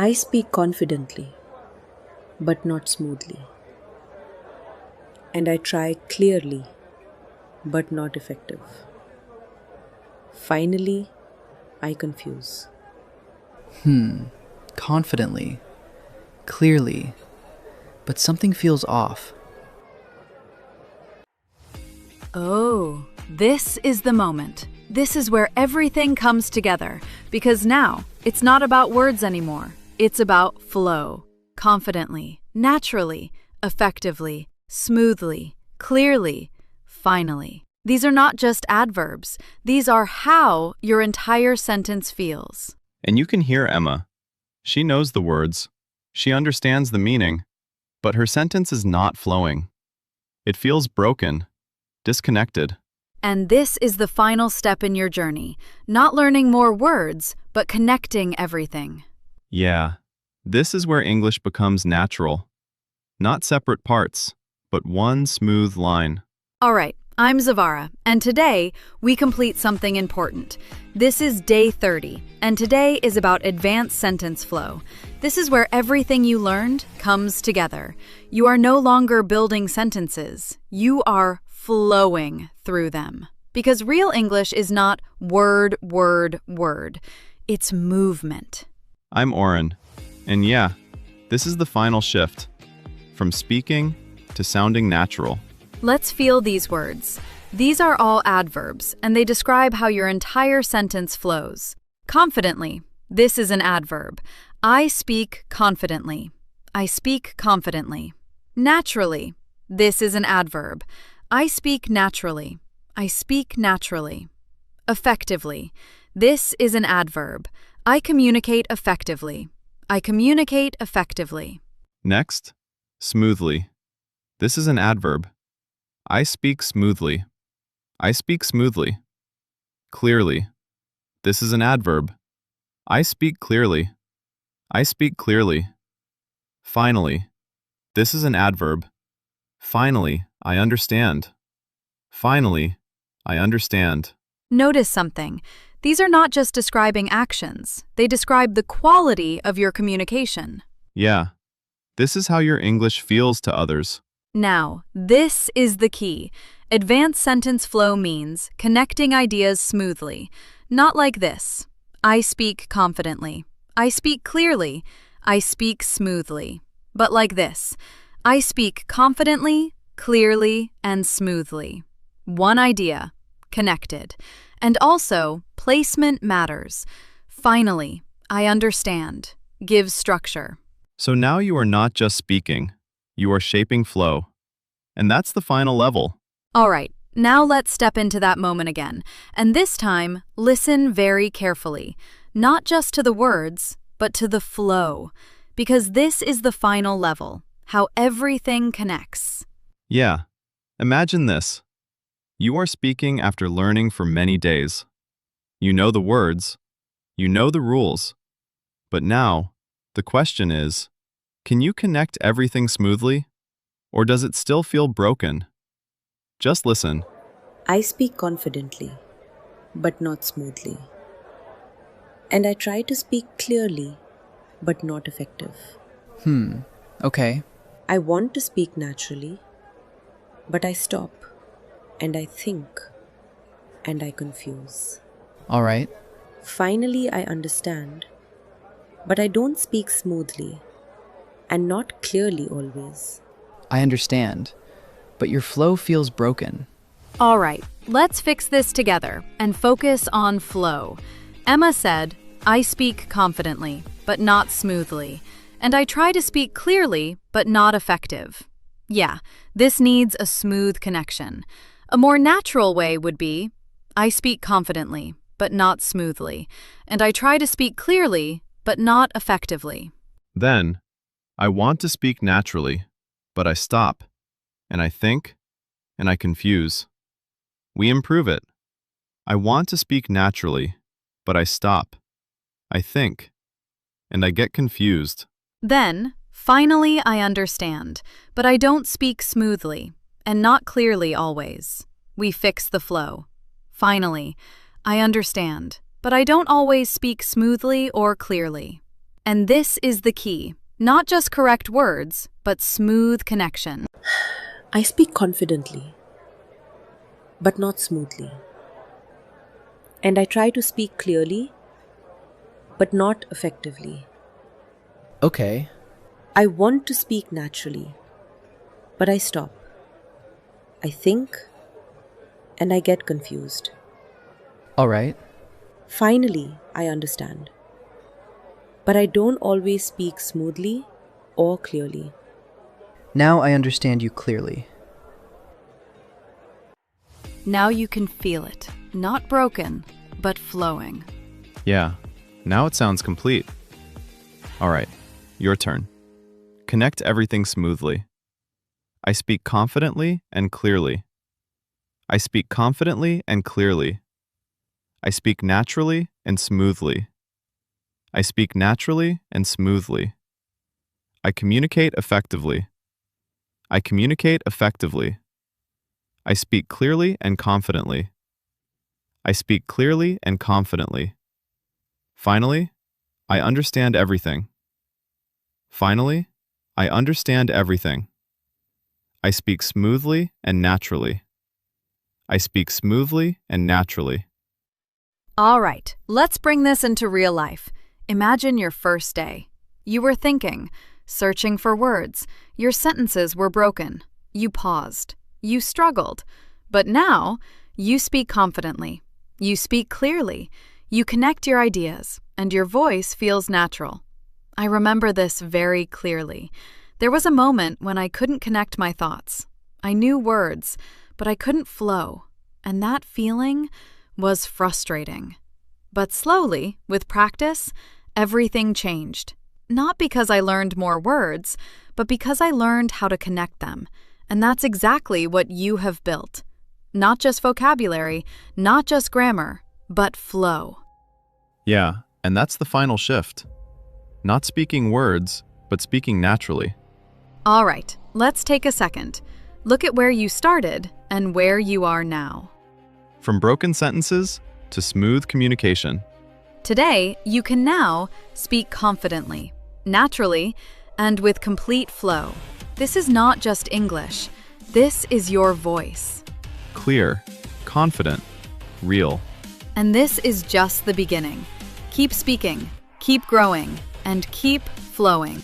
I speak confidently, but not smoothly. And I try clearly, but not effective. Finally, I confuse. Confidently, clearly, but something feels off. Oh, this is the moment. This is where everything comes together, because now it's not about words anymore. It's about flow, confidently, naturally, effectively, smoothly, clearly, finally. These are not just adverbs. These are how your entire sentence feels. And you can hear Emma. She knows the words. She understands the meaning. But her sentence is not flowing. It feels broken, disconnected. And this is the final step in your journey. Not learning more words, but connecting everything. Yeah, this is where English becomes natural. Not separate parts, but one smooth line. All right, I'm Zavara, and today we complete something important. This is day 30, and today is about advanced sentence flow. This is where everything you learned comes together. You are no longer building sentences. You are flowing through them. Because real English is not word, word, word. It's movement. I'm Oren, and yeah, this is the final shift. From speaking to sounding natural. Let's feel these words. These are all adverbs, and they describe how your entire sentence flows. Confidently. This is an adverb. I speak confidently. I speak confidently. Naturally. This is an adverb. I speak naturally. I speak naturally. Effectively. This is an adverb. I communicate effectively. I communicate effectively. Next, smoothly. This is an adverb. I speak smoothly. I speak smoothly. Clearly. This is an adverb. I speak clearly. I speak clearly. Finally. This is an adverb. Finally, I understand. Finally, I understand. Notice something. These are not just describing actions. They describe the quality of your communication. Yeah, this is how your English feels to others. Now, this is the key. Advanced sentence flow means connecting ideas smoothly. Not like this. I speak confidently. I speak clearly. I speak smoothly. But like this. I speak confidently, clearly, and smoothly. One idea, connected. And also, placement matters. Finally, I understand. Gives structure. So now you are not just speaking, you are shaping flow. And that's the final level. All right, now let's step into that moment again. And this time, listen very carefully. Not just to the words, but to the flow. Because this is the final level, how everything connects. Yeah, imagine this. You are speaking after learning for many days. You know the words, you know the rules. But now, the question is, can you connect everything smoothly? Or does it still feel broken? Just listen. I speak confidently, but not smoothly. And I try to speak clearly, but not effective. Okay. I want to speak naturally, but I stop, and I think, and I confuse. All right. Finally, I understand, but I don't speak smoothly, and not clearly always. I understand, but your flow feels broken. All right, let's fix this together and focus on flow. Emma said, I speak confidently, but not smoothly. And I try to speak clearly, but not effective. Yeah, this needs a smooth connection. A more natural way would be, I speak confidently, but not smoothly. And I try to speak clearly, but not effectively. Then, I want to speak naturally, but I stop, and I think, and I confuse. We improve it. I want to speak naturally, but I stop, I think, and I get confused. Then, finally I understand, but I don't speak smoothly, and not clearly always. We fix the flow. Finally, I understand, but I don't always speak smoothly or clearly. And this is the key. Not just correct words, but smooth connection. I speak confidently, but not smoothly. And I try to speak clearly, but not effectively. Okay. I want to speak naturally, but I stop. I think, and I get confused. All right. Finally, I understand. But I don't always speak smoothly or clearly. Now I understand you clearly. Now you can feel it. Not broken, but flowing. Yeah, now it sounds complete. All right, your turn. Connect everything smoothly. I speak confidently and clearly. I speak confidently and clearly. I speak naturally and smoothly. I speak naturally and smoothly. I communicate effectively. I communicate effectively. I speak clearly and confidently. I speak clearly and confidently. Finally, I understand everything. Finally, I understand everything. I speak smoothly and naturally. I speak smoothly and naturally. All right, let's bring this into real life. Imagine your first day. You were thinking, searching for words. Your sentences were broken. You paused. You struggled. But now, you speak confidently. You speak clearly. You connect your ideas, and your voice feels natural. I remember this very clearly. There was a moment when I couldn't connect my thoughts. I knew words, but I couldn't flow. And that feeling was frustrating. But slowly, with practice, everything changed. Not because I learned more words, but because I learned how to connect them. And that's exactly what you have built. Not just vocabulary, not just grammar, but flow. Yeah, and that's the final shift. Not speaking words, but speaking naturally. All right, let's take a second. Look at where you started and where you are now. From broken sentences to smooth communication. Today, you can now speak confidently, naturally, and with complete flow. This is not just English. This is your voice. Clear, confident, real. And this is just the beginning. Keep speaking, keep growing, and keep flowing.